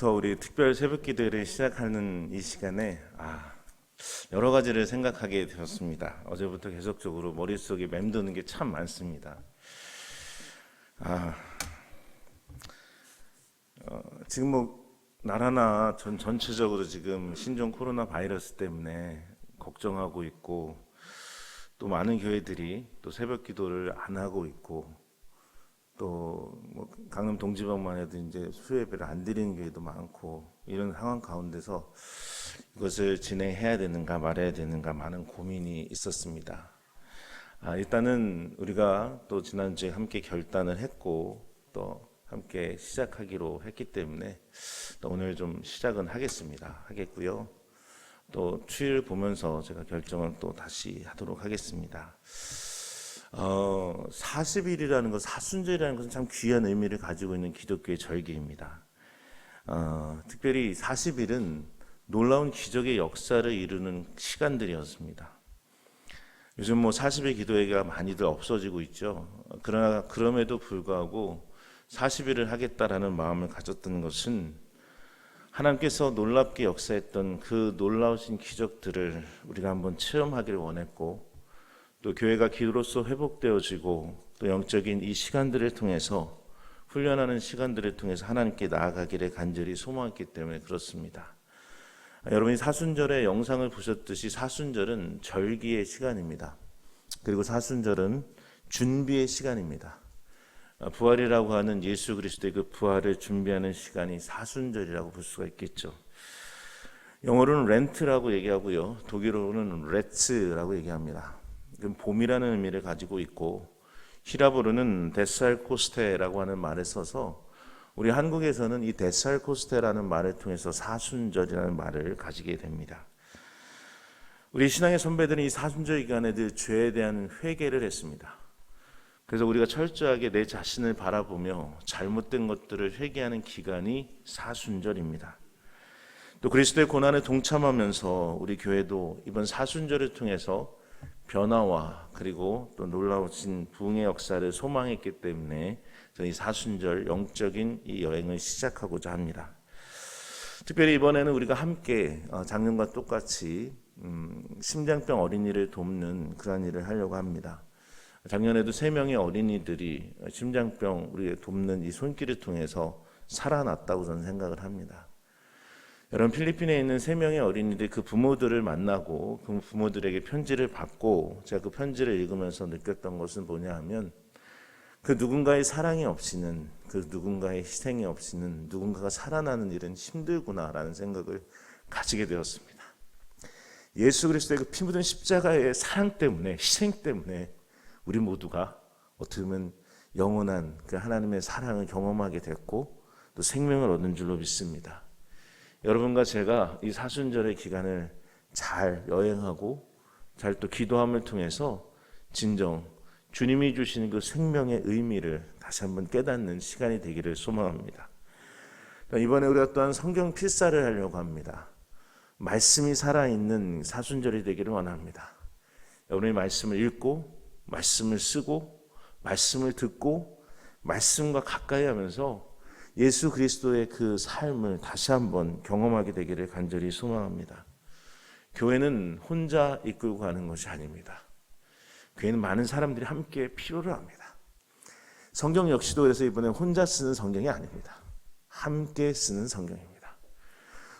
오늘부터 우리 특별 새벽 기도를 시작하는 이 시간에 여러 가지를 생각하게 되었습니다. 어제부터 계속적으로 머릿속에 맴도는 게 참 많습니다. 지금 나라나 전체적으로 지금 신종 코로나 바이러스 때문에 걱정하고 있고, 또 많은 교회들이 또 새벽 기도를 안 하고 있고, 또 강릉 동지방만 해도 이제 수요예배를 안 드리는 교회도 많고, 이런 상황 가운데서 이것을 진행해야 되는가 말아야 되는가 많은 고민이 있었습니다. 일단은 우리가 또 지난주에 함께 결단을 했고 또 함께 시작하기로 했기 때문에 또 오늘 좀 시작은 하겠고요. 또 추일 보면서 제가 결정을 또 다시 하도록 하겠습니다. 40일이라는 것, 사순절이라는 것은 참 귀한 의미를 가지고 있는 기독교의 절기입니다. 특별히 40일은 놀라운 기적의 역사를 이루는 시간들이었습니다. 요즘 40일 기도회가 많이들 없어지고 있죠. 그러나 그럼에도 불구하고 40일을 하겠다라는 마음을 가졌던 것은 하나님께서 놀랍게 역사했던 그 놀라우신 기적들을 우리가 한번 체험하기를 원했고, 또 교회가 기도로서 회복되어지고 또 영적인 이 시간들을 통해서 훈련하는 시간들을 통해서 하나님께 나아가기를 간절히 소망했기 때문에 그렇습니다. 여러분이 사순절의 영상을 보셨듯이 사순절은 절기의 시간입니다. 그리고 사순절은 준비의 시간입니다. 부활이라고 하는 예수 그리스도의 그 부활을 준비하는 시간이 사순절이라고 볼 수가 있겠죠. 영어로는 렌트라고 얘기하고요, 독일어로는 레츠라고 얘기합니다. 봄이라는 의미를 가지고 있고, 히라보르는 데살코스테라고 하는 말을 써서 우리 한국에서는 이 데살코스테라는 말을 통해서 사순절이라는 말을 가지게 됩니다. 우리 신앙의 선배들은 이 사순절 기간에 늘 죄에 대한 회개를 했습니다. 그래서 우리가 철저하게 내 자신을 바라보며 잘못된 것들을 회개하는 기간이 사순절입니다. 또 그리스도의 고난에 동참하면서 우리 교회도 이번 사순절을 통해서 변화와 그리고 또 놀라우신 부흥의 역사를 소망했기 때문에 저희 사순절 영적인 이 여행을 시작하고자 합니다. 특별히 이번에는 우리가 함께 작년과 똑같이 심장병 어린이를 돕는 그런 일을 하려고 합니다. 작년에도 3명의 어린이들이 심장병 우리가 돕는 이 손길을 통해서 살아났다고 저는 생각을 합니다. 여러분, 필리핀에 있는 3명의 어린이들, 그 부모들을 만나고 그 부모들에게 편지를 받고 제가 그 편지를 읽으면서 느꼈던 것은 뭐냐 하면, 그 누군가의 사랑이 없이는, 그 누군가의 희생이 없이는 누군가가 살아나는 일은 힘들구나라는 생각을 가지게 되었습니다. 예수 그리스도의 그 피 묻은 십자가의 사랑 때문에, 희생 때문에 우리 모두가 어떻게 보면 영원한 그 하나님의 사랑을 경험하게 됐고 또 생명을 얻는 줄로 믿습니다. 여러분과 제가 이 사순절의 기간을 잘 여행하고 잘 또 기도함을 통해서 진정 주님이 주신 그 생명의 의미를 다시 한번 깨닫는 시간이 되기를 소망합니다. 이번에 우리가 또한 성경 필사를 하려고 합니다. 말씀이 살아있는 사순절이 되기를 원합니다. 여러분이 말씀을 읽고 말씀을 쓰고 말씀을 듣고 말씀과 가까이 하면서 예수 그리스도의 그 삶을 다시 한번 경험하게 되기를 간절히 소망합니다. 교회는 혼자 이끌고 가는 것이 아닙니다. 교회는 많은 사람들이 함께 필요로 합니다. 성경 역시도 그래서 이번에 혼자 쓰는 성경이 아닙니다. 함께 쓰는 성경입니다.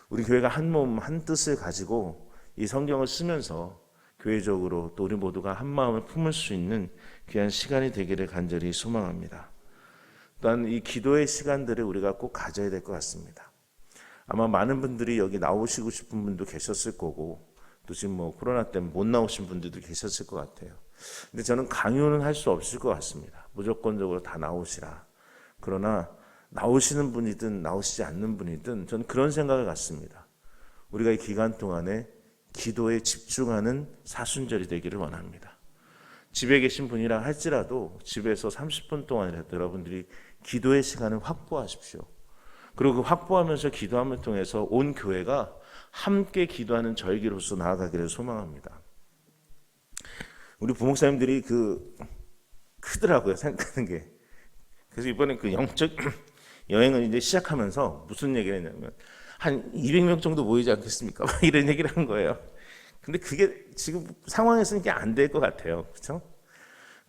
우리 교회가 한 몸 한 뜻을 가지고 이 성경을 쓰면서 교회적으로 또 우리 모두가 한 마음을 품을 수 있는 귀한 시간이 되기를 간절히 소망합니다. 또한 이 기도의 시간들을 우리가 꼭 가져야 될 것 같습니다. 아마 많은 분들이 여기 나오시고 싶은 분도 계셨을 거고, 또 지금 코로나 때문에 못 나오신 분들도 계셨을 것 같아요. 근데 저는 강요는 할 수 없을 것 같습니다. 무조건적으로 다 나오시라. 그러나 나오시는 분이든 나오시지 않는 분이든 저는 그런 생각을 갖습니다. 우리가 이 기간 동안에 기도에 집중하는 사순절이 되기를 원합니다. 집에 계신 분이라 할지라도 집에서 30분 동안이라도 여러분들이 기도의 시간을 확보하십시오. 그리고 그 확보하면서 기도함을 통해서 온 교회가 함께 기도하는 절기로서 나아가기를 소망합니다. 우리 부목사님들이 크더라고요, 생각하는 게. 그래서 이번에 그 여행을 이제 시작하면서 무슨 얘기를 했냐면 한 200명 정도 모이지 않겠습니까? 이런 얘기를 한 거예요. 근데 그게 지금 상황에서는 이게 안 될 것 같아요. 그렇죠?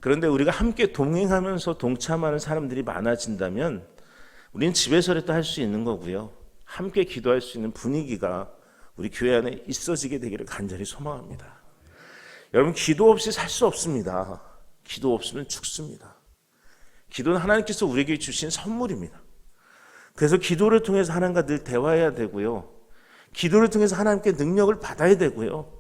그런데 우리가 함께 동행하면서 동참하는 사람들이 많아진다면 우리는 집에서라도 할 수 있는 거고요. 함께 기도할 수 있는 분위기가 우리 교회 안에 있어지게 되기를 간절히 소망합니다. 여러분, 기도 없이 살 수 없습니다. 기도 없으면 죽습니다. 기도는 하나님께서 우리에게 주신 선물입니다. 그래서 기도를 통해서 하나님과 늘 대화해야 되고요. 기도를 통해서 하나님께 능력을 받아야 되고요.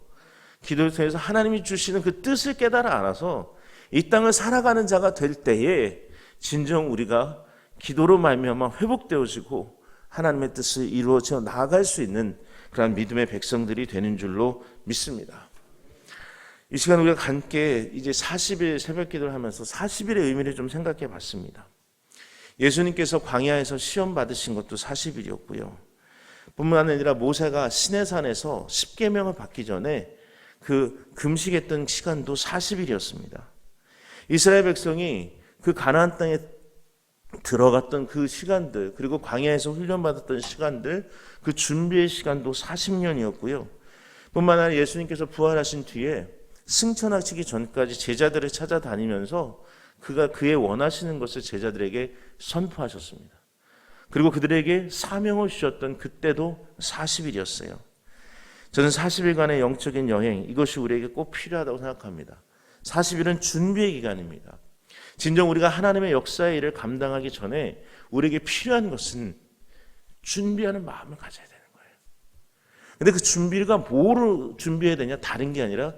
기도를 통해서 하나님이 주시는 그 뜻을 깨달아 알아서 이 땅을 살아가는 자가 될 때에 진정 우리가 기도로 말미암아 회복되어지고 하나님의 뜻을 이루어져 나아갈 수 있는 그런 믿음의 백성들이 되는 줄로 믿습니다. 이 시간 우리가 함께 이제 40일 새벽 기도를 하면서 40일의 의미를 좀 생각해 봤습니다. 예수님께서 광야에서 시험 받으신 것도 40일이었고요. 뿐만 아니라 모세가 시내산에서 십계명을 받기 전에 그 금식했던 시간도 40일이었습니다. 이스라엘 백성이 그 가나안 땅에 들어갔던 그 시간들, 그리고 광야에서 훈련받았던 시간들, 그 준비의 시간도 40년이었고요. 뿐만 아니라 예수님께서 부활하신 뒤에 승천하시기 전까지 제자들을 찾아다니면서 그가 그의 원하시는 것을 제자들에게 선포하셨습니다. 그리고 그들에게 사명을 주셨던 그때도 40일이었어요. 저는 40일간의 영적인 여행, 이것이 우리에게 꼭 필요하다고 생각합니다. 40일은 준비의 기간입니다. 진정 우리가 하나님의 역사의 일을 감당하기 전에 우리에게 필요한 것은 준비하는 마음을 가져야 되는 거예요. 근데 그 준비가 뭐로 준비해야 되냐? 다른 게 아니라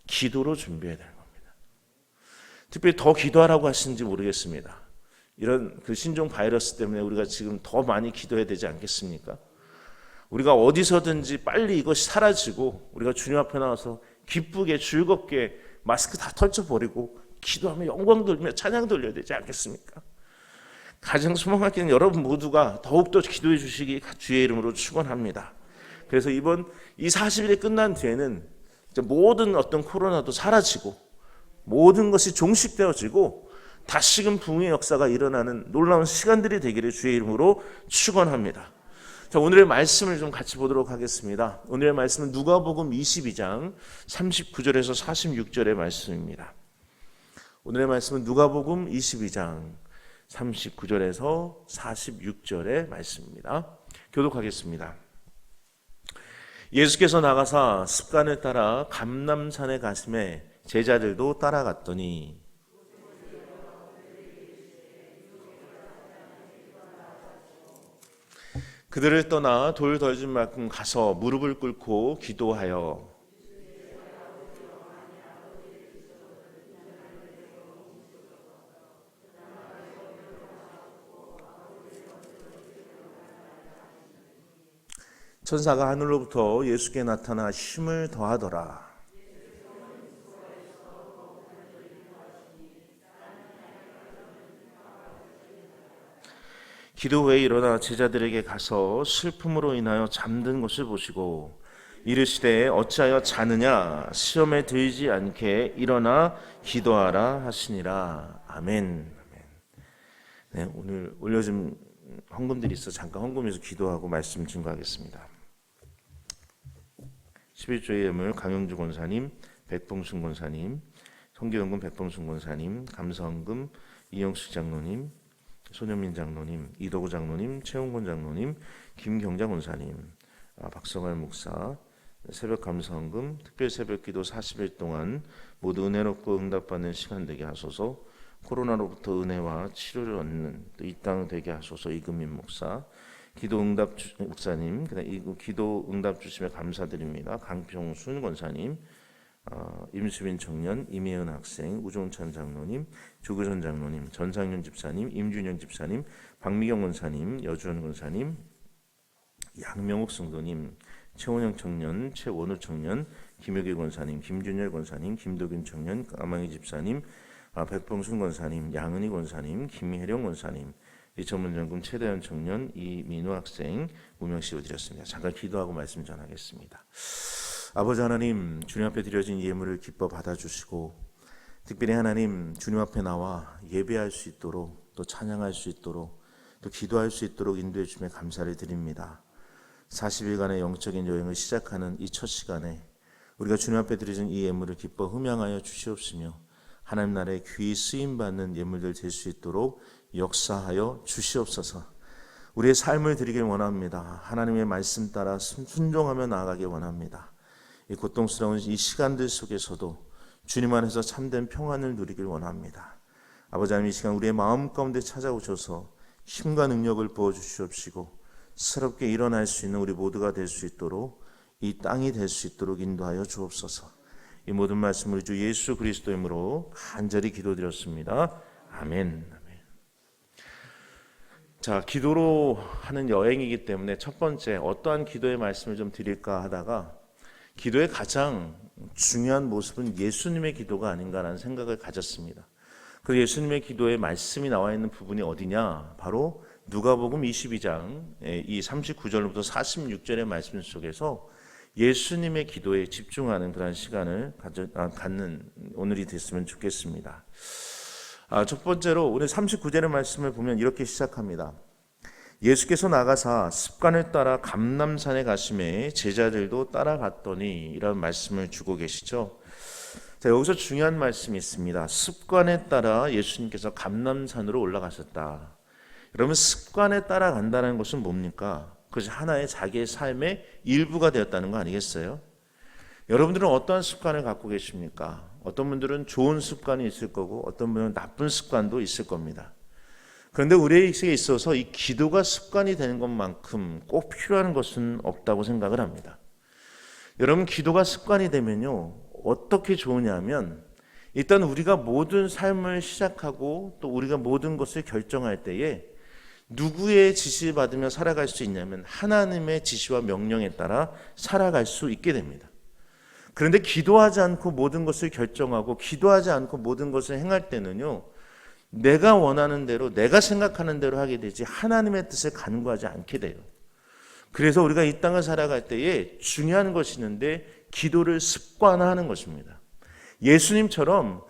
기도로 준비해야 되는 겁니다. 특별히 더 기도하라고 하시는지 모르겠습니다. 이런 그 신종 바이러스 때문에 우리가 지금 더 많이 기도해야 되지 않겠습니까? 우리가 어디서든지 빨리 이것이 사라지고 우리가 주님 앞에 나와서 기쁘게 즐겁게 마스크 다 털쳐버리고 기도하며 영광 돌리며 찬양 돌려야 되지 않겠습니까? 가장 소망하기는 여러분 모두가 더욱더 기도해 주시기 주의 이름으로 축원합니다. 그래서 이번 이 40일이 끝난 뒤에는 모든 어떤 코로나도 사라지고 모든 것이 종식되어지고 다시금 부흥의 역사가 일어나는 놀라운 시간들이 되기를 주의 이름으로 축원합니다. 자, 오늘의 말씀을 좀 같이 보도록 하겠습니다. 오늘의 말씀은 누가복음 22장 39절에서 46절의 말씀입니다. 오늘의 말씀은 누가복음 22장 39절에서 46절의 말씀입니다. 교독하겠습니다. 예수께서 나가사 습관을 따라 감람산에 가심에 제자들도 따라갔더니 그들을 떠나 돌 덜진 만큼 가서 무릎을 꿇고 기도하여 천사가 하늘로부터 예수께 나타나 힘을 더하더라. 기도 후에 일어나 제자들에게 가서 슬픔으로 인하여 잠든 것을 보시고 이르시되 어찌하여 자느냐 시험에 들지 않게 일어나 기도하라 하시니라. 아멘. 네, 오늘 올려준 헌금들이 있어 잠깐 헌금해서 기도하고 말씀 증거하겠습니다. 11조의 예물 강영주 권사님, 백봉순 권사님, 성교연금 백봉순 권사님, 감사헌금 이영숙 장로님, 손현민 장로님, 이도구 장로님, 최홍곤 장로님, 김경장 권사님, 박성할 목사, 새벽 감사헌금, 특별 새벽기도 40일 동안 모두 은혜롭고 응답받는 시간 되게 하소서. 코로나로부터 은혜와 치료를 얻는 이 땅 되게 하소서. 이금민 목사, 기도응답 목사님, 그다음 기도응답 주심에 감사드립니다. 강평순 권사님, 임수빈 청년, 임혜은 학생, 우종찬 장로님, 조규선 장로님, 전상윤 집사님, 임준영 집사님, 박미경 권사님, 여주원 권사님, 양명옥 성도님, 최원영 청년, 최원우 청년, 김효기 권사님, 김준열 권사님, 김도균 청년, 까망이 집사님, 백봉순 권사님, 양은희 권사님, 김혜령 권사님, 이천문 장군, 최대현 청년, 이민우 학생 무명시로 드렸습니다. 잠깐 기도하고 말씀 전하겠습니다. 아버지 하나님, 주님 앞에 드려진 예물을 기뻐 받아주시고 특별히 하나님 주님 앞에 나와 예배할 수 있도록 또 찬양할 수 있도록 또 기도할 수 있도록 인도해 주심에 감사를 드립니다. 40일간의 영적인 여행을 시작하는 이 첫 시간에 우리가 주님 앞에 드리는 이 예물을 기뻐 흠양하여 주시옵시며 하나님 나라의 귀히 쓰임받는 예물들 될 수 있도록 역사하여 주시옵소서. 우리의 삶을 드리길 원합니다. 하나님의 말씀 따라 순종하며 나아가길 원합니다. 이 고통스러운 이 시간들 속에서도 주님 안에서 참된 평안을 누리길 원합니다. 아버지 하나님, 이 시간 우리의 마음 가운데 찾아오셔서 힘과 능력을 부어주시옵시고 새롭게 일어날 수 있는 우리 모두가 될 수 있도록, 이 땅이 될 수 있도록 인도하여 주옵소서. 이 모든 말씀을 주 예수 그리스도 이름으로 간절히 기도드렸습니다. 아멘. 자, 기도로 하는 여행이기 때문에 첫 번째 어떠한 기도의 말씀을 좀 드릴까 하다가 기도의 가장 중요한 모습은 예수님의 기도가 아닌가라는 생각을 가졌습니다. 그 예수님의 기도의 말씀이 나와 있는 부분이 어디냐? 바로 누가복음 22장 이 39절부터 46절의 말씀 속에서 예수님의 기도에 집중하는 그런 시간을 갖는 오늘이 됐으면 좋겠습니다. 첫 번째로 오늘 39절의 말씀을 보면 이렇게 시작합니다. 예수께서 나가사 습관을 따라 감람산에 가심에 제자들도 따라갔더니, 이런 말씀을 주고 계시죠. 자, 여기서 중요한 말씀이 있습니다. 습관에 따라 예수님께서 감람산으로 올라가셨다. 여러분, 습관에 따라간다는 것은 뭡니까? 그것이 하나의 자기의 삶의 일부가 되었다는 거 아니겠어요? 여러분들은 어떠한 습관을 갖고 계십니까? 어떤 분들은 좋은 습관이 있을 거고 어떤 분은 나쁜 습관도 있을 겁니다. 그런데 우리에게 있어서 이 기도가 습관이 되는 것만큼 꼭 필요한 것은 없다고 생각을 합니다. 여러분, 기도가 습관이 되면요, 어떻게 좋으냐면 일단 우리가 모든 삶을 시작하고 또 우리가 모든 것을 결정할 때에 누구의 지시를 받으며 살아갈 수 있냐면 하나님의 지시와 명령에 따라 살아갈 수 있게 됩니다. 그런데 기도하지 않고 모든 것을 결정하고 기도하지 않고 모든 것을 행할 때는요, 내가 원하는 대로 내가 생각하는 대로 하게 되지 하나님의 뜻을 간구하지 않게 돼요. 그래서 우리가 이 땅을 살아갈 때에 중요한 것이 있는데 기도를 습관화하는 것입니다. 예수님처럼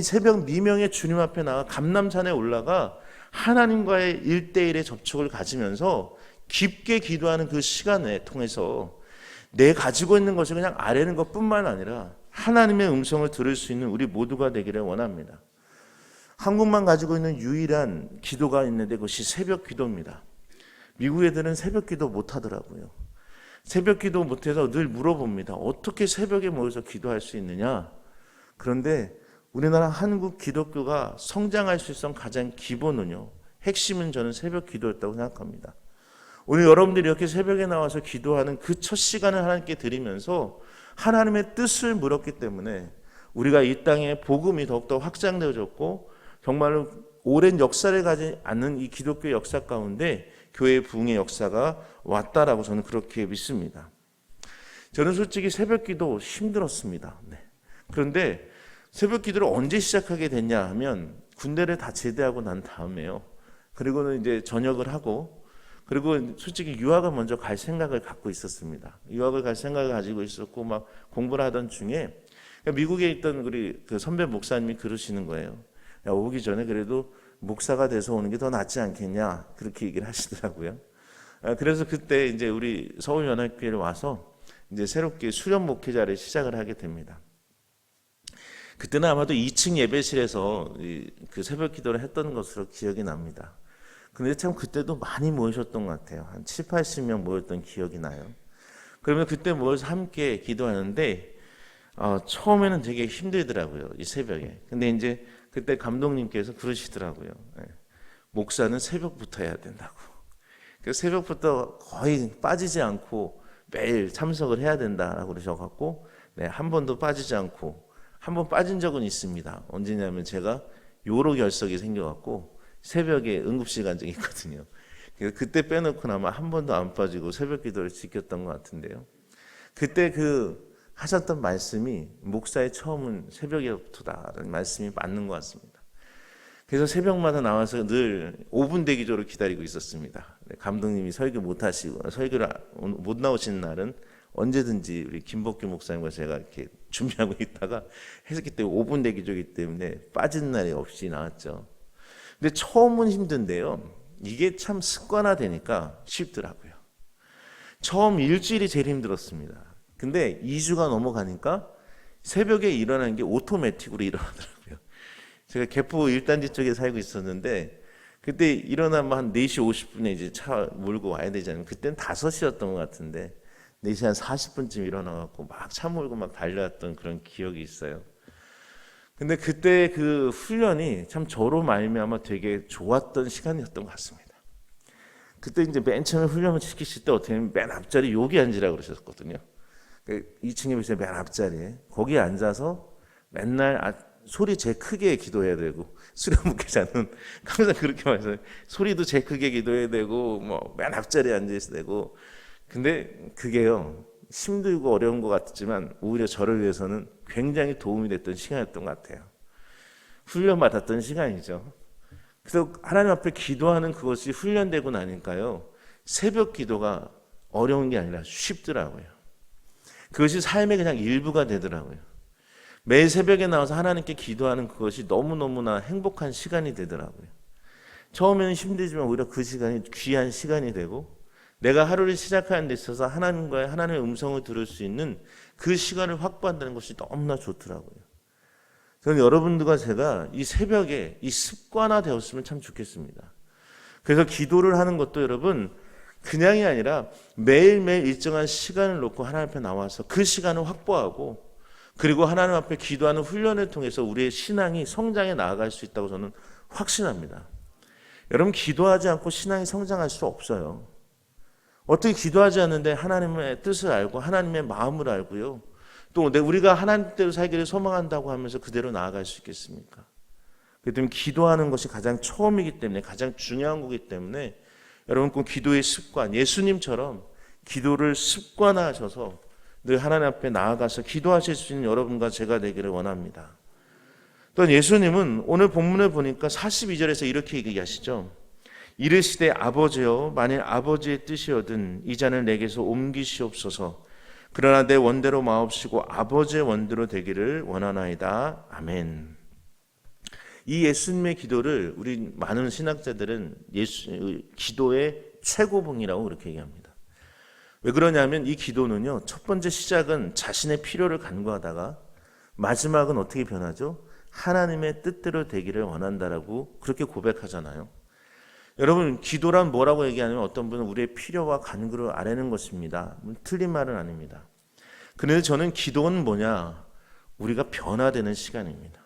새벽 미명에 주님 앞에 나가 감람산에 올라가 하나님과의 1대1의 접촉을 가지면서 깊게 기도하는 그 시간을 통해서 내 가지고 있는 것을 그냥 아뢰는 것뿐만 아니라 하나님의 음성을 들을 수 있는 우리 모두가 되기를 원합니다. 한국만 가지고 있는 유일한 기도가 있는데 그것이 새벽 기도입니다. 미국 애들은 새벽 기도 못 하더라고요. 새벽 기도 못해서 늘 물어봅니다. 어떻게 새벽에 모여서 기도할 수 있느냐? 그런데 우리나라 한국 기독교가 성장할 수 있었던 가장 기본은요, 핵심은 저는 새벽 기도였다고 생각합니다. 오늘 여러분들이 이렇게 새벽에 나와서 기도하는 그 첫 시간을 하나님께 드리면서 하나님의 뜻을 물었기 때문에 우리가 이 땅에 복음이 더욱더 확장되어졌고 정말로 오랜 역사를 가지 않는 이 기독교 역사 가운데 교회의 부흥의 역사가 왔다라고 저는 그렇게 믿습니다. 저는 솔직히 새벽 기도 힘들었습니다. 그런데 새벽 기도를 언제 시작하게 됐냐 하면 군대를 다 제대하고 난 다음에요. 그리고는 이제 전역을 하고, 그리고 솔직히 유학을 먼저 갈 생각을 갖고 있었습니다. 유학을 갈 생각을 가지고 있었고 막 공부를 하던 중에 미국에 있던 우리 그 선배 목사님이 그러시는 거예요. 야, 오기 전에 그래도 목사가 돼서 오는 게 더 낫지 않겠냐, 그렇게 얘기를 하시더라고요. 그래서 그때 이제 우리 서울연합교회를 와서 이제 새롭게 수련 목회자를 시작을 하게 됩니다. 그때는 아마도 2층 예배실에서 그 새벽 기도를 했던 것으로 기억이 납니다. 그런데 참 그때도 많이 모이셨던 것 같아요. 한 7, 80명 모였던 기억이 나요. 그러면 그때 모여서 함께 기도하는데 처음에는 되게 힘들더라고요, 이 새벽에. 근데 이제 그때 감독님께서 그러시더라고요. 목사는 새벽부터 해야 된다고. 그래서 새벽부터 거의 빠지지 않고 매일 참석을 해야 된다라고 그러셔갖고 한 번도 빠지지 않고, 한 번 빠진 적은 있습니다. 언제냐면 제가 요로 결석이 생겨갖고 새벽에 응급실 간 적이 있거든요. 그래서 그때 빼놓고는 아마 한 번도 안 빠지고 새벽 기도를 지켰던 것 같은데요. 그때 하셨던 말씀이 목사의 처음은 새벽에부터다라는 말씀이 맞는 것 같습니다. 그래서 새벽마다 나와서 늘 5분 대기조를 기다리고 있었습니다. 감독님이 설교 못 하시고 설교를 못 나오시는 날은 언제든지 우리 김복규 목사님과 제가 이렇게 준비하고 있다가 했기 때문에 5분 대기조이기 때문에 빠진 날이 없이 나왔죠. 근데 처음은 힘든데요. 이게 참 습관화되니까 쉽더라고요. 처음 일주일이 제일 힘들었습니다. 근데 2주가 넘어가니까 새벽에 일어나는 게 오토매틱으로 일어나더라고요. 제가 개포 1단지 쪽에 살고 있었는데 그때 일어나면 한 4시 50분에 이제 차 몰고 와야 되잖아요. 그때는 5시였던 것 같은데 4시 한 40분쯤 일어나갖고 막 차 몰고 막 달려왔던 그런 기억이 있어요. 근데 그때 그 훈련이 참 저로 말미암아 되게 좋았던 시간이었던 것 같습니다. 그때 이제 맨 처음에 훈련을 시키실 때 어떻게 하면 맨 앞자리 여기 앉으라고 그러셨거든요. 2층에 계신 맨 앞자리에 거기에 앉아서 맨날 소리 제일 크게 기도해야 되고 수련 목회자는 항상 그렇게 말해요. 소리도 제일 크게 기도해야 되고 뭐 맨 앞자리에 앉아 있어야 되고. 근데 그게요 힘들고 어려운 것 같지만 오히려 저를 위해서는 굉장히 도움이 됐던 시간이었던 것 같아요. 훈련 받았던 시간이죠. 그래서 하나님 앞에 기도하는 그것이 훈련되고 나니까요 새벽 기도가 어려운 게 아니라 쉽더라고요. 그것이 삶의 그냥 일부가 되더라고요. 매일 새벽에 나와서 하나님께 기도하는 그것이 너무너무나 행복한 시간이 되더라고요. 처음에는 힘들지만 오히려 그 시간이 귀한 시간이 되고 내가 하루를 시작하는 데 있어서 하나님의 음성을 들을 수 있는 그 시간을 확보한다는 것이 너무나 좋더라고요. 저는 여러분들과 제가 이 새벽에 이 습관화 되었으면 참 좋겠습니다. 그래서 기도를 하는 것도 여러분 그냥이 아니라 매일매일 일정한 시간을 놓고 하나님 앞에 나와서 그 시간을 확보하고 그리고 하나님 앞에 기도하는 훈련을 통해서 우리의 신앙이 성장해 나아갈 수 있다고 저는 확신합니다. 여러분 기도하지 않고 신앙이 성장할 수 없어요. 어떻게 기도하지 않는데 하나님의 뜻을 알고 하나님의 마음을 알고요. 또 우리가 하나님대로 살기를 소망한다고 하면서 그대로 나아갈 수 있겠습니까? 그렇기 때문에 기도하는 것이 가장 처음이기 때문에 가장 중요한 거기 때문에 여러분 꼭 기도의 습관, 예수님처럼 기도를 습관화하셔서 늘 하나님 앞에 나아가서 기도하실 수 있는 여러분과 제가 되기를 원합니다. 또한 예수님은 오늘 본문을 보니까 42절에서 이렇게 얘기하시죠. 이르시되 아버지여 만일 아버지의 뜻이거든 이 잔을 내게서 옮기시옵소서. 그러나 내 원대로 마옵시고 아버지의 원대로 되기를 원하나이다. 아멘. 이 예수님의 기도를 우리 많은 신학자들은 기도의 최고봉이라고 그렇게 얘기합니다. 왜 그러냐면 이 기도는요 첫 번째 시작은 자신의 필요를 간구하다가 마지막은 어떻게 변하죠? 하나님의 뜻대로 되기를 원한다라고 그렇게 고백하잖아요. 여러분 기도란 뭐라고 얘기하냐면 어떤 분은 우리의 필요와 간구를 아뢰는 것입니다. 틀린 말은 아닙니다. 그런데 저는 기도는 뭐냐? 우리가 변화되는 시간입니다.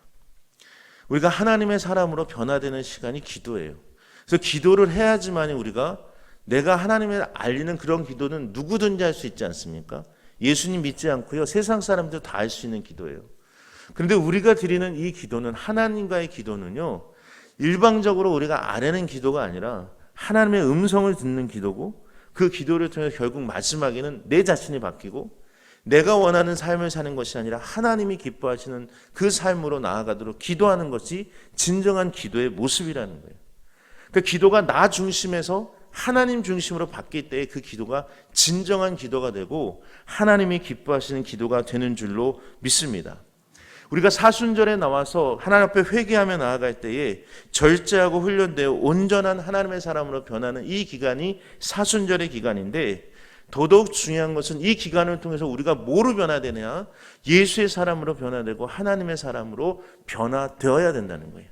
우리가 하나님의 사람으로 변화되는 시간이 기도예요. 그래서 기도를 해야지만 우리가 내가 하나님을 알리는 그런 기도는 누구든지 할 수 있지 않습니까? 예수님 믿지 않고요 세상 사람들 다 할 수 있는 기도예요. 그런데 우리가 드리는 이 기도는 하나님과의 기도는요 일방적으로 우리가 아뢰는 기도가 아니라 하나님의 음성을 듣는 기도고 그 기도를 통해 결국 마지막에는 내 자신이 바뀌고 내가 원하는 삶을 사는 것이 아니라 하나님이 기뻐하시는 그 삶으로 나아가도록 기도하는 것이 진정한 기도의 모습이라는 거예요. 그 기도가 나 중심에서 하나님 중심으로 바뀔 때에 그 기도가 진정한 기도가 되고 하나님이 기뻐하시는 기도가 되는 줄로 믿습니다. 우리가 사순절에 나와서 하나님 앞에 회개하며 나아갈 때에 절제하고 훈련되어 온전한 하나님의 사람으로 변하는 이 기간이 사순절의 기간인데 더더욱 중요한 것은 이 기간을 통해서 우리가 뭐로 변화되냐? 예수의 사람으로 변화되고 하나님의 사람으로 변화되어야 된다는 거예요.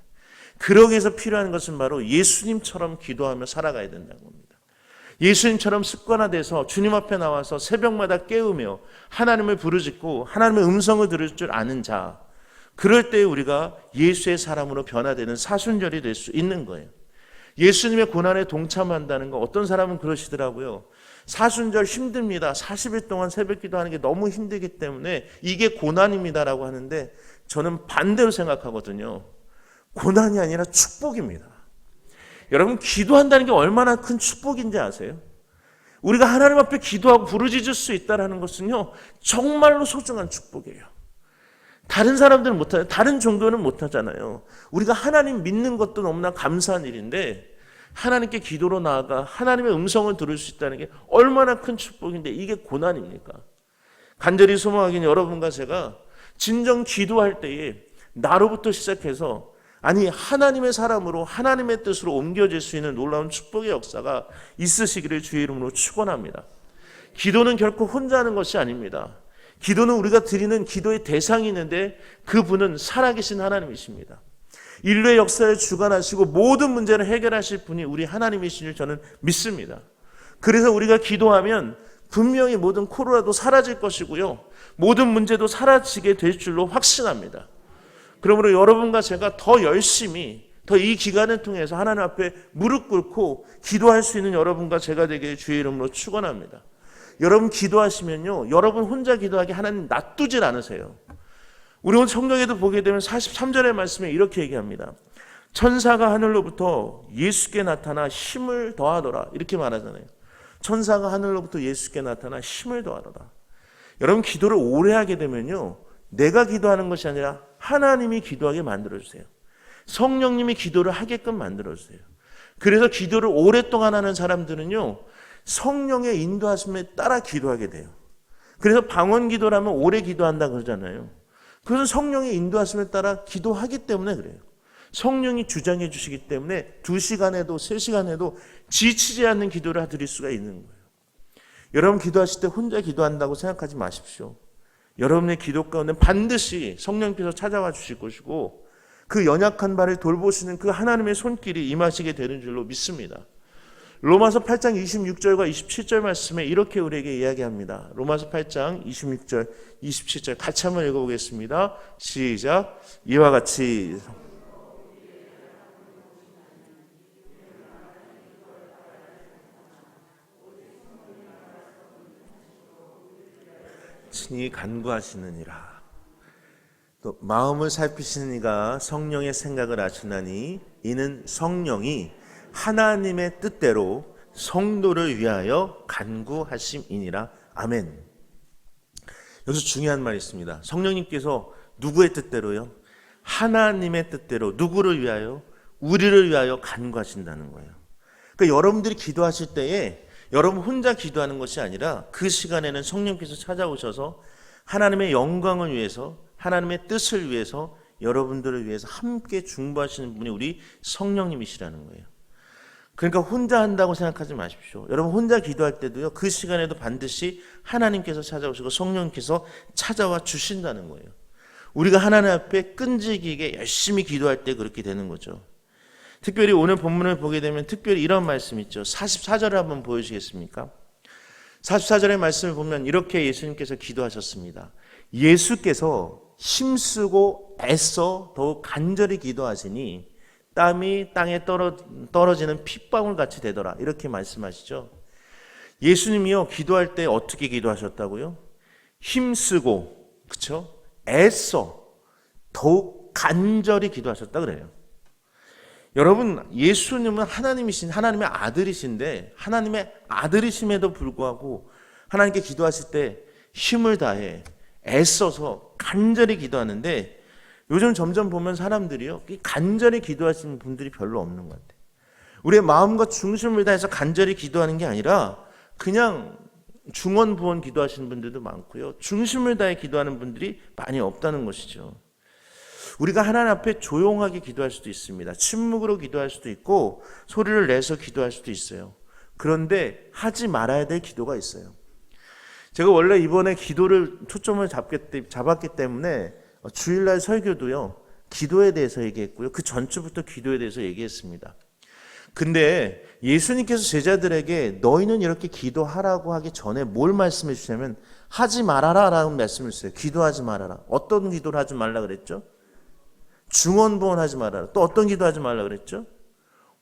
그러기 위해서 필요한 것은 바로 예수님처럼 기도하며 살아가야 된다는 겁니다. 예수님처럼 습관화돼서 주님 앞에 나와서 새벽마다 깨우며 하나님을 부르짖고 하나님의 음성을 들을 줄 아는 자, 그럴 때 우리가 예수의 사람으로 변화되는 사순절이 될 수 있는 거예요. 예수님의 고난에 동참한다는 거 어떤 사람은 그러시더라고요. 사순절 힘듭니다. 40일 동안 새벽 기도하는 게 너무 힘들기 때문에 이게 고난입니다라고 하는데 저는 반대로 생각하거든요. 고난이 아니라 축복입니다. 여러분 기도한다는 게 얼마나 큰 축복인지 아세요? 우리가 하나님 앞에 기도하고 부르짖을 수 있다는 것은요 정말로 소중한 축복이에요. 다른 사람들은 못하잖아요. 다른 종교는 못하잖아요. 우리가 하나님 믿는 것도 너무나 감사한 일인데 하나님께 기도로 나아가 하나님의 음성을 들을 수 있다는 게 얼마나 큰 축복인데 이게 고난입니까? 간절히 소망하기는 여러분과 제가 진정 기도할 때에 나로부터 시작해서 아니 하나님의 사람으로 하나님의 뜻으로 옮겨질 수 있는 놀라운 축복의 역사가 있으시기를 주의 이름으로 축원합니다. 기도는 결코 혼자 하는 것이 아닙니다. 기도는 우리가 드리는 기도의 대상이 있는데 그분은 살아계신 하나님이십니다. 인류의 역사를 주관하시고 모든 문제를 해결하실 분이 우리 하나님이신 줄 저는 믿습니다. 그래서 우리가 기도하면 분명히 모든 코로나도 사라질 것이고요. 모든 문제도 사라지게 될 줄로 확신합니다. 그러므로 여러분과 제가 더 열심히 더 이 기간을 통해서 하나님 앞에 무릎 꿇고 기도할 수 있는 여러분과 제가 되기를 주의 이름으로 축원합니다. 여러분 기도하시면요, 여러분 혼자 기도하기 하나님 놔두질 않으세요. 우리 오늘 성경에도 보게 되면 43절의 말씀에 이렇게 얘기합니다. 천사가 하늘로부터 예수께 나타나 힘을 더하더라 이렇게 말하잖아요. 천사가 하늘로부터 예수께 나타나 힘을 더하더라. 여러분 기도를 오래 하게 되면요, 내가 기도하는 것이 아니라 하나님이 기도하게 만들어주세요. 성령님이 기도를 하게끔 만들어주세요. 그래서 기도를 오랫동안 하는 사람들은요, 성령의 인도하심에 따라 기도하게 돼요. 그래서 방언 기도라면 오래 기도한다 그러잖아요. 그것은 성령의 인도하심에 따라 기도하기 때문에 그래요. 성령이 주장해 주시기 때문에 2시간에도 3시간에도 지치지 않는 기도를 드릴 수가 있는 거예요. 여러분 기도하실 때 혼자 기도한다고 생각하지 마십시오. 여러분의 기도 가운데 반드시 성령께서 찾아와 주실 것이고 그 연약한 발을 돌보시는 그 하나님의 손길이 임하시게 되는 줄로 믿습니다. 로마서 8장 26절과 27절 말씀에 이렇게 우리에게 이야기합니다. 로마서 8장 26절, 27절 같이 한번 읽어보겠습니다. 시작. 이와 같이 친히 간구하시느니라. 또 마음을 살피시는 이가 성령의 생각을 아시나니 이는 성령이 하나님의 뜻대로 성도를 위하여 간구하심이니라. 아멘. 여기서 중요한 말이 있습니다. 성령님께서 누구의 뜻대로요? 하나님의 뜻대로 누구를 위하여? 우리를 위하여 간구하신다는 거예요. 그러니까 여러분들이 기도하실 때에 여러분 혼자 기도하는 것이 아니라 그 시간에는 성령께서 찾아오셔서 하나님의 영광을 위해서 하나님의 뜻을 위해서 여러분들을 위해서 함께 중보하시는 분이 우리 성령님이시라는 거예요. 그러니까 혼자 한다고 생각하지 마십시오. 여러분 혼자 기도할 때도요, 그 시간에도 반드시 하나님께서 찾아오시고 성령님께서 찾아와 주신다는 거예요. 우리가 하나님 앞에 끈질기게 열심히 기도할 때 그렇게 되는 거죠. 특별히 오늘 본문을 보게 되면 특별히 이런 말씀 있죠. 44절을 한번 보여주시겠습니까? 44절의 말씀을 보면 이렇게 예수님께서 기도하셨습니다. 예수께서 힘쓰고 애써 더욱 간절히 기도하시니 땀이 땅에 떨어지는 핏방울 같이 되더라. 이렇게 말씀하시죠. 예수님이요, 기도할 때 어떻게 기도하셨다고요? 힘쓰고, 그쵸? 애써 더욱 간절히 기도하셨다 그래요. 여러분, 예수님은 하나님의 아들이신데 하나님의 아들이심에도 불구하고 하나님께 기도하실 때 힘을 다해 애써서 간절히 기도하는데 요즘 점점 보면 사람들이요, 간절히 기도하시는 분들이 별로 없는 것 같아요. 우리의 마음과 중심을 다해서 간절히 기도하는 게 아니라 그냥 중언부언 기도하시는 분들도 많고요, 중심을 다해 기도하는 분들이 많이 없다는 것이죠. 우리가 하나님 앞에 조용하게 기도할 수도 있습니다. 침묵으로 기도할 수도 있고 소리를 내서 기도할 수도 있어요. 그런데 하지 말아야 될 기도가 있어요. 제가 원래 이번에 기도를 초점을 잡았기 때문에 주일날 설교도요, 기도에 대해서 얘기했고요, 그 전주부터 기도에 대해서 얘기했습니다. 근데 예수님께서 제자들에게 너희는 이렇게 기도하라고 하기 전에 뭘 말씀해 주시냐면 하지 말아라 라는 말씀을 주세요. 기도하지 말아라. 어떤 기도를 하지 말라 그랬죠? 중언부언 하지 말아라. 또 어떤 기도 하지 말라 그랬죠?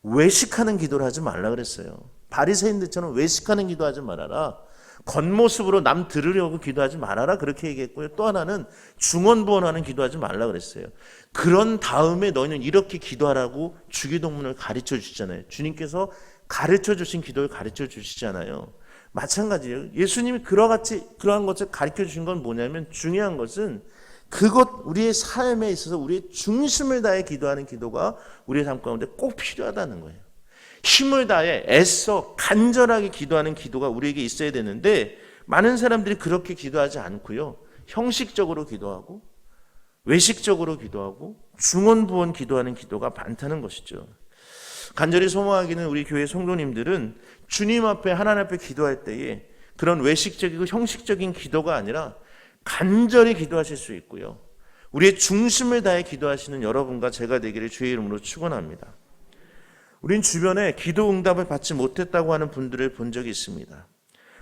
외식하는 기도를 하지 말라 그랬어요. 바리새인들처럼 외식하는 기도 하지 말아라. 겉모습으로 남 들으려고 기도하지 말아라. 그렇게 얘기했고요. 또 하나는 중언부언하는 기도하지 말라 그랬어요. 그런 다음에 너희는 이렇게 기도하라고 주기도문을 가르쳐 주시잖아요. 주님께서 가르쳐 주신 기도를 가르쳐 주시잖아요. 마찬가지예요. 예수님이 그러한 것을 가르쳐 주신 건 뭐냐면 중요한 것은 우리의 삶에 있어서 우리의 중심을 다해 기도하는 기도가 우리의 삶 가운데 꼭 필요하다는 거예요. 힘을 다해 애써 간절하게 기도하는 기도가 우리에게 있어야 되는데 많은 사람들이 그렇게 기도하지 않고요, 형식적으로 기도하고 외식적으로 기도하고 중언부언 기도하는 기도가 많다는 것이죠. 간절히 소망하기는 우리 교회 성도님들은 주님 앞에 하나님 앞에 기도할 때에 그런 외식적이고 형식적인 기도가 아니라 간절히 기도하실 수 있고요. 우리의 중심을 다해 기도하시는 여러분과 제가 되기를 주의 이름으로 축원합니다. 우린 주변에 기도 응답을 받지 못했다고 하는 분들을 본 적이 있습니다.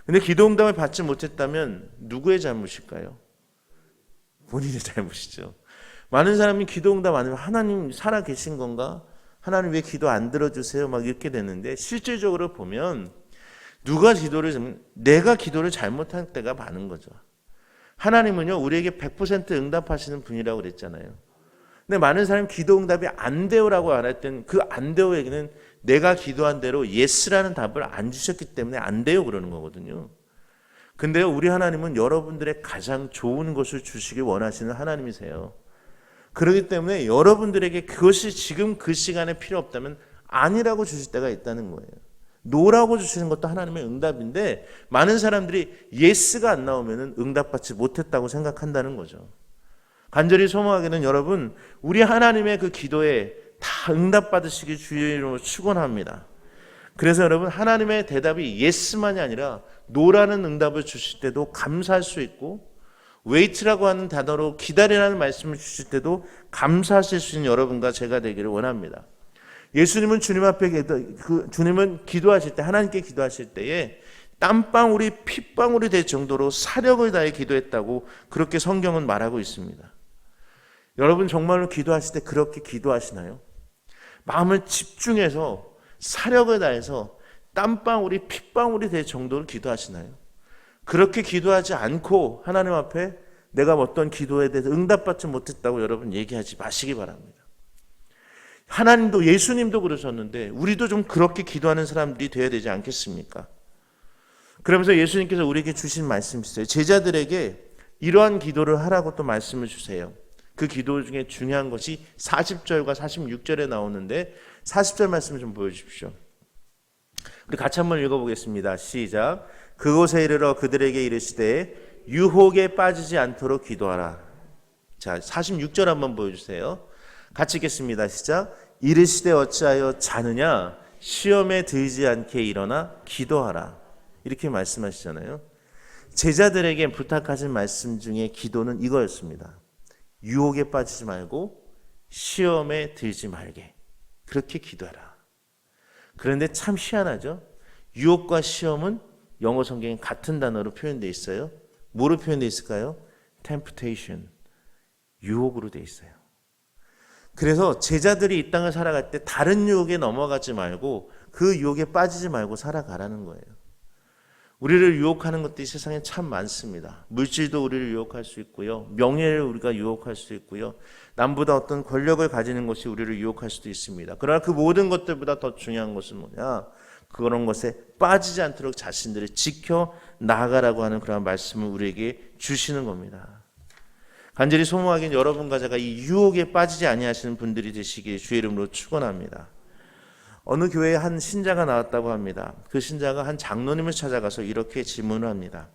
근데 기도 응답을 받지 못했다면 누구의 잘못일까요? 본인의 잘못이죠. 많은 사람이 기도 응답 안 하면 하나님 살아 계신 건가? 하나님 왜 기도 안 들어주세요? 막 이렇게 되는데 실질적으로 보면 내가 기도를 잘못한 때가 많은 거죠. 하나님은요 우리에게 100% 응답하시는 분이라고 그랬잖아요. 근데 많은 사람이 기도 응답이 안 돼요라고 안 할 땐 그 안 돼요 얘기는 내가 기도한 대로 예스라는 답을 안 주셨기 때문에 안 돼요 그러는 거거든요. 근데요 우리 하나님은 여러분들의 가장 좋은 것을 주시길 원하시는 하나님이세요. 그렇기 때문에 여러분들에게 그것이 지금 그 시간에 필요 없다면 아니라고 주실 때가 있다는 거예요. 노라고 주시는 것도 하나님의 응답인데 많은 사람들이 예스가 안 나오면 응답받지 못했다고 생각한다는 거죠. 간절히 소망하기는 여러분 우리 하나님의 그 기도에 다 응답받으시기 주의 이름으로 축원합니다. 그래서 여러분 하나님의 대답이 예스만이 아니라 노라는 응답을 주실 때도 감사할 수 있고 웨이트라고 하는 단어로 기다리라는 말씀을 주실 때도 감사하실 수 있는 여러분과 제가 되기를 원합니다. 예수님은 주님은 기도하실 때 하나님께 기도하실 때에 땀방울이 핏방울이 될 정도로 사력을 다해 기도했다고 그렇게 성경은 말하고 있습니다. 여러분 정말로 기도하실 때 그렇게 기도하시나요? 마음을 집중해서 사력을 다해서 땀방울이 핏방울이 될 정도로 기도하시나요? 그렇게 기도하지 않고 하나님 앞에 내가 어떤 기도에 대해서 응답받지 못했다고 여러분 얘기하지 마시기 바랍니다. 하나님도 예수님도 그러셨는데 우리도 좀 그렇게 기도하는 사람들이 되어야 되지 않겠습니까? 그러면서 예수님께서 우리에게 주신 말씀이 있어요. 제자들에게 이러한 기도를 하라고 또 말씀을 주세요. 그 기도 중에 중요한 것이 40절과 46절에 나오는데 40절 말씀 좀 보여주십시오. 우리 같이 한번 읽어보겠습니다. 시작. 그곳에 이르러 그들에게 이르시되 유혹에 빠지지 않도록 기도하라. 자, 46절 한번 보여주세요. 같이 읽겠습니다. 시작. 이르시되 어찌하여 자느냐 시험에 들지 않게 일어나 기도하라. 이렇게 말씀하시잖아요. 제자들에게 부탁하신 말씀 중에 기도는 이거였습니다. 유혹에 빠지지 말고 시험에 들지 말게 그렇게 기도하라. 그런데 참 희한하죠. 유혹과 시험은 영어 성경에 같은 단어로 표현되어 있어요. 뭐로 표현되어 있을까요? temptation, 유혹으로 되어 있어요. 그래서 제자들이 이 땅을 살아갈 때 다른 유혹에 넘어가지 말고 그 유혹에 빠지지 말고 살아가라는 거예요. 우리를 유혹하는 것들이 세상에 참 많습니다. 물질도 우리를 유혹할 수 있고요. 명예를 우리가 유혹할 수 있고요. 남보다 어떤 권력을 가지는 것이 우리를 유혹할 수도 있습니다. 그러나 그 모든 것들보다 더 중요한 것은 뭐냐? 그런 것에 빠지지 않도록 자신들을 지켜 나아가라고 하는 그런 말씀을 우리에게 주시는 겁니다. 간절히 소망하기는 여러분과 제가 이 유혹에 빠지지 아니하시는 분들이 되시길 주의 이름으로 축원합니다. 어느 교회에 한 신자가 나왔다고 합니다. 그 신자가 한 장로님을 찾아가서 이렇게 질문을 합니다.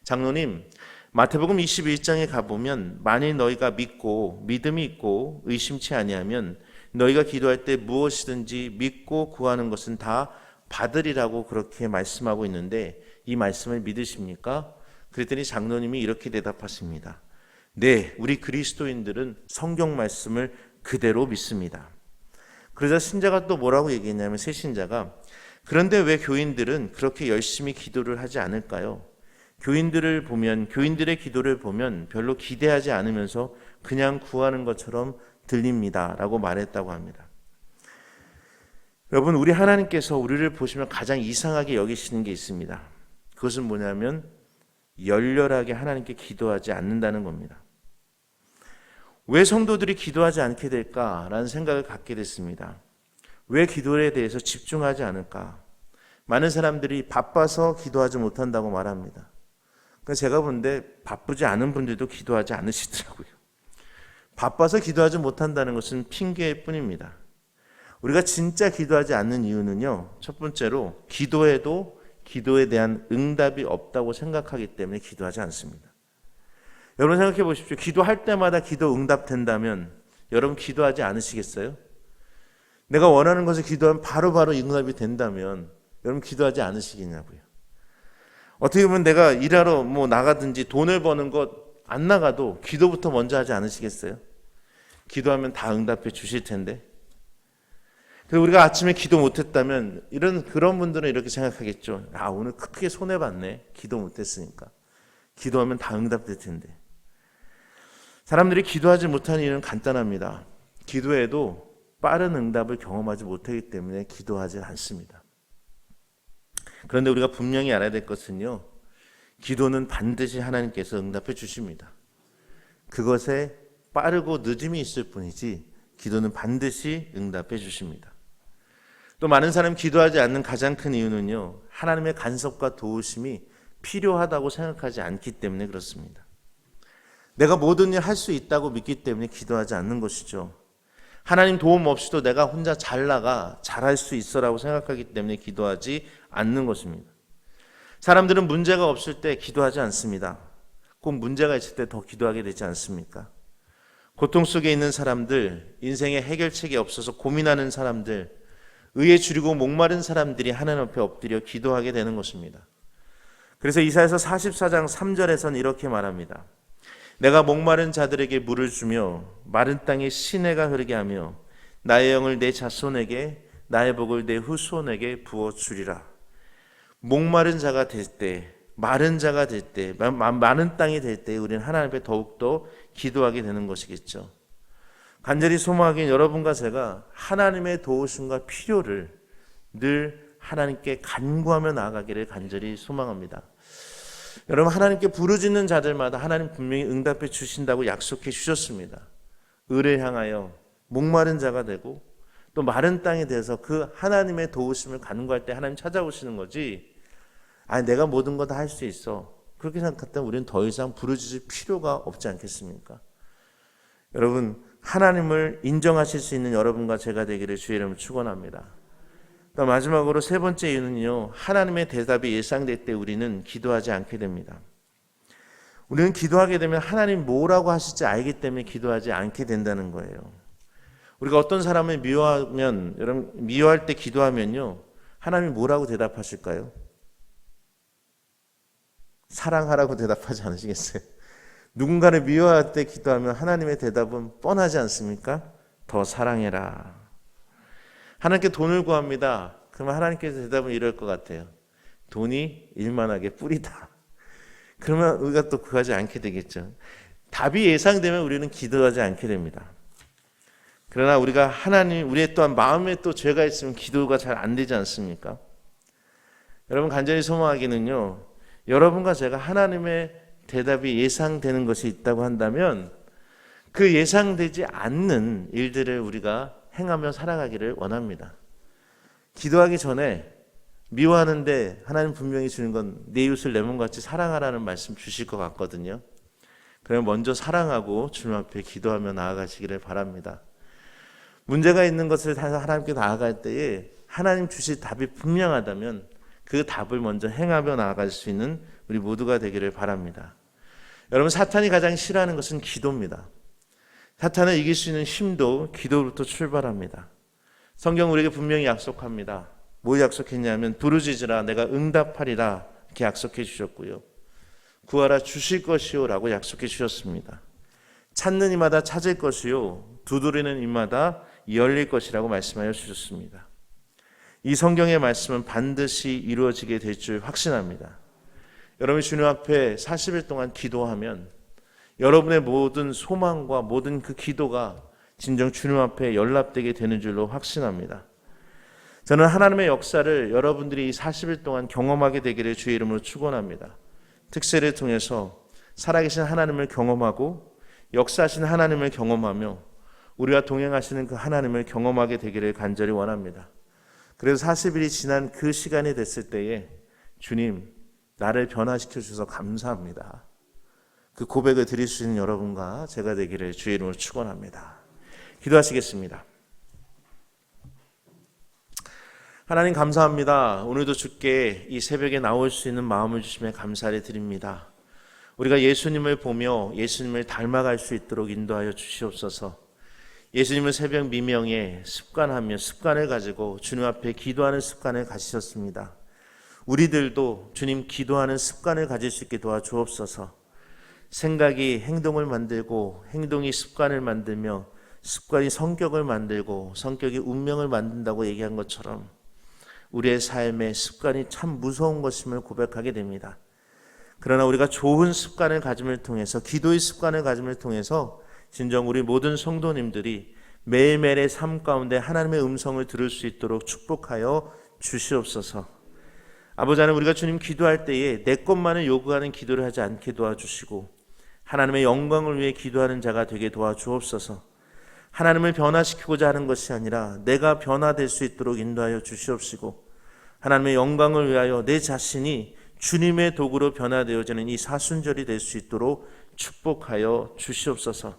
장로님, 마태복음 21장에 가보면 만일 너희가 믿음이 있고 의심치 아니하면 너희가 기도할 때 무엇이든지 믿고 구하는 것은 다 받으리라고 그렇게 말씀하고 있는데 이 말씀을 믿으십니까? 그랬더니 장로님이 이렇게 대답하십니다. 네, 우리 그리스도인들은 성경 말씀을 그대로 믿습니다. 그러자 신자가 또 뭐라고 얘기했냐면 새 신자가 그런데 왜 교인들은 그렇게 열심히 기도를 하지 않을까요? 교인들의 기도를 보면 별로 기대하지 않으면서 그냥 구하는 것처럼 들립니다 라고 말했다고 합니다. 여러분, 우리 하나님께서 우리를 보시면 가장 이상하게 여기시는 게 있습니다. 그것은 뭐냐면 열렬하게 하나님께 기도하지 않는다는 겁니다. 왜 성도들이 기도하지 않게 될까라는 생각을 갖게 됐습니다. 왜 기도에 대해서 집중하지 않을까? 많은 사람들이 바빠서 기도하지 못한다고 말합니다. 그러니까 제가 본데 바쁘지 않은 분들도 기도하지 않으시더라고요. 바빠서 기도하지 못한다는 것은 핑계일 뿐입니다. 우리가 진짜 기도하지 않는 이유는요. 첫 번째로 기도해도 기도에 대한 응답이 없다고 생각하기 때문에 기도하지 않습니다. 여러분 생각해 보십시오. 기도할 때마다 기도 응답된다면 여러분 기도하지 않으시겠어요? 내가 원하는 것을 기도하면 바로바로 응답이 된다면 여러분 기도하지 않으시겠냐고요. 어떻게 보면 내가 일하러 나가든지 돈을 버는 것 안 나가도 기도부터 먼저 하지 않으시겠어요? 기도하면 다 응답해 주실 텐데. 그리고 우리가 아침에 기도 못했다면 그런 분들은 이렇게 생각하겠죠. 오늘 크게 손해봤네. 기도 못했으니까. 기도하면 다 응답될 텐데. 사람들이 기도하지 못하는 이유는 간단합니다. 기도해도 빠른 응답을 경험하지 못하기 때문에 기도하지 않습니다. 그런데 우리가 분명히 알아야 될 것은요. 기도는 반드시 하나님께서 응답해 주십니다. 그것에 빠르고 늦음이 있을 뿐이지 기도는 반드시 응답해 주십니다. 또 많은 사람이 기도하지 않는 가장 큰 이유는요. 하나님의 간섭과 도우심이 필요하다고 생각하지 않기 때문에 그렇습니다. 내가 모든 일 할 수 있다고 믿기 때문에 기도하지 않는 것이죠. 하나님 도움 없이도 내가 혼자 잘할 수 있어라고 생각하기 때문에 기도하지 않는 것입니다. 사람들은 문제가 없을 때 기도하지 않습니다. 꼭 문제가 있을 때 더 기도하게 되지 않습니까? 고통 속에 있는 사람들, 인생의 해결책이 없어서 고민하는 사람들, 의에 줄이고 목마른 사람들이 하나님 앞에 엎드려 기도하게 되는 것입니다. 그래서 이사야서 44장 3절에서는 이렇게 말합니다. 내가 목마른 자들에게 물을 주며 마른 땅에 시내가 흐르게 하며 나의 영을 내 자손에게 나의 복을 내 후손에게 부어주리라. 목마른 자가 될 때, 마른 자가 될 때, 많은 땅이 될 때 우리는 하나님 앞에 더욱더 기도하게 되는 것이겠죠. 간절히 소망하기는 여러분과 제가 하나님의 도우심과 필요를 늘 하나님께 간구하며 나아가기를 간절히 소망합니다. 여러분, 하나님께 부르짖는 자들마다 하나님 분명히 응답해 주신다고 약속해 주셨습니다. 의를 향하여 목마른 자가 되고 또 마른 땅에 대해서 그 하나님의 도우심을 간구할 때 하나님 찾아오시는 거지. 내가 모든 거 다 할 수 있어. 그렇게 생각했다면 우리는 더 이상 부르짖을 필요가 없지 않겠습니까? 여러분, 하나님을 인정하실 수 있는 여러분과 제가 되기를 주의 이름으로 축원합니다. 마지막으로 세 번째 이유는요. 하나님의 대답이 예상될 때 우리는 기도하지 않게 됩니다. 우리는 기도하게 되면 하나님 뭐라고 하실지 알기 때문에 기도하지 않게 된다는 거예요. 우리가 어떤 사람을 미워할 때 기도하면요. 하나님이 뭐라고 대답하실까요? 사랑하라고 대답하지 않으시겠어요? 누군가를 미워할 때 기도하면 하나님의 대답은 뻔하지 않습니까? 더 사랑해라. 하나님께 돈을 구합니다. 그러면 하나님께서 대답은 이럴 것 같아요. 돈이 일만하게 뿌리다. 그러면 우리가 또 구하지 않게 되겠죠. 답이 예상되면 우리는 기도하지 않게 됩니다. 그러나 우리가 우리의 또한 마음에 또 죄가 있으면 기도가 잘 안 되지 않습니까? 여러분 간절히 소망하기는요. 여러분과 제가 하나님의 대답이 예상되는 것이 있다고 한다면 그 예상되지 않는 일들을 우리가 행하며 살아가기를 원합니다. 기도하기 전에 미워하는데 하나님 분명히 주는 건 내 이웃을 내 몸같이 사랑하라는 말씀 주실 것 같거든요. 그러면 먼저 사랑하고 주님 앞에 기도하며 나아가시기를 바랍니다. 문제가 있는 것을 하나님께 나아갈 때에 하나님 주실 답이 분명하다면 그 답을 먼저 행하며 나아갈 수 있는 우리 모두가 되기를 바랍니다. 여러분 사탄이 가장 싫어하는 것은 기도입니다. 사탄을 이길 수 있는 힘도 기도로부터 출발합니다. 성경 우리에게 분명히 약속합니다. 뭐 약속했냐면 부르짖으라 내가 응답하리라 이렇게 약속해 주셨고요. 구하라 주실 것이요 라고 약속해 주셨습니다. 찾는 이마다 찾을 것이요 두드리는 이마다 열릴 것이라고 말씀하여 주셨습니다. 이 성경의 말씀은 반드시 이루어지게 될 줄 확신합니다. 여러분이 주님 앞에 40일 동안 기도하면 여러분의 모든 소망과 모든 그 기도가 진정 주님 앞에 연락되게 되는 줄로 확신합니다. 저는 하나님의 역사를 여러분들이 40일 동안 경험하게 되기를 주의 이름으로 축원합니다. 특세를 통해서 살아계신 하나님을 경험하고 역사하신 하나님을 경험하며 우리와 동행하시는 그 하나님을 경험하게 되기를 간절히 원합니다. 그래서 40일이 지난 그 시간이 됐을 때에 주님 나를 변화시켜 주셔서 감사합니다. 그 고백을 드릴 수 있는 여러분과 제가 되기를 주의 이름으로 축원합니다. 기도하시겠습니다. 하나님 감사합니다. 오늘도 주께 이 새벽에 나올 수 있는 마음을 주심에 감사를 드립니다. 우리가 예수님을 보며 예수님을 닮아갈 수 있도록 인도하여 주시옵소서. 예수님은 새벽 미명에 습관을 가지고 주님 앞에 기도하는 습관을 가지셨습니다. 우리들도 주님 기도하는 습관을 가질 수 있게 도와주옵소서. 생각이 행동을 만들고 행동이 습관을 만들며 습관이 성격을 만들고 성격이 운명을 만든다고 얘기한 것처럼 우리의 삶의 습관이 참 무서운 것임을 고백하게 됩니다. 그러나 우리가 좋은 습관을 가짐을 통해서, 기도의 습관을 가짐을 통해서 진정 우리 모든 성도님들이 매일매일의 삶 가운데 하나님의 음성을 들을 수 있도록 축복하여 주시옵소서. 아버지 하나님, 우리가 주님 기도할 때에 내 것만을 요구하는 기도를 하지 않게 도와주시고 하나님의 영광을 위해 기도하는 자가 되게 도와주옵소서. 하나님을 변화시키고자 하는 것이 아니라 내가 변화될 수 있도록 인도하여 주시옵시고 하나님의 영광을 위하여 내 자신이 주님의 도구로 변화되어지는 이 사순절이 될 수 있도록 축복하여 주시옵소서.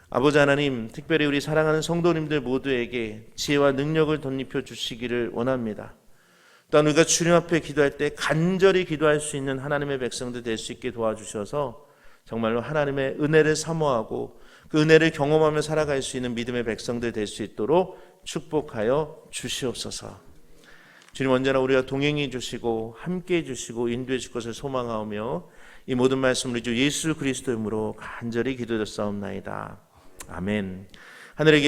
아버지 하나님, 특별히 우리 사랑하는 성도님들 모두에게 지혜와 능력을 덧입혀 주시기를 원합니다. 또한 우리가 주님 앞에 기도할 때 간절히 기도할 수 있는 하나님의 백성들 될 수 있게 도와주셔서 정말로 하나님의 은혜를 사모하고 그 은혜를 경험하며 살아갈 수 있는 믿음의 백성들 될 수 있도록 축복하여 주시옵소서. 주님, 언제나 우리가 동행해 주시고 함께해 주시고 인도해 주실 것을 소망하며 이 모든 말씀을 주 예수 그리스도의 이름으로 간절히 기도드렸사옵나이다. 아멘. 하늘에 계신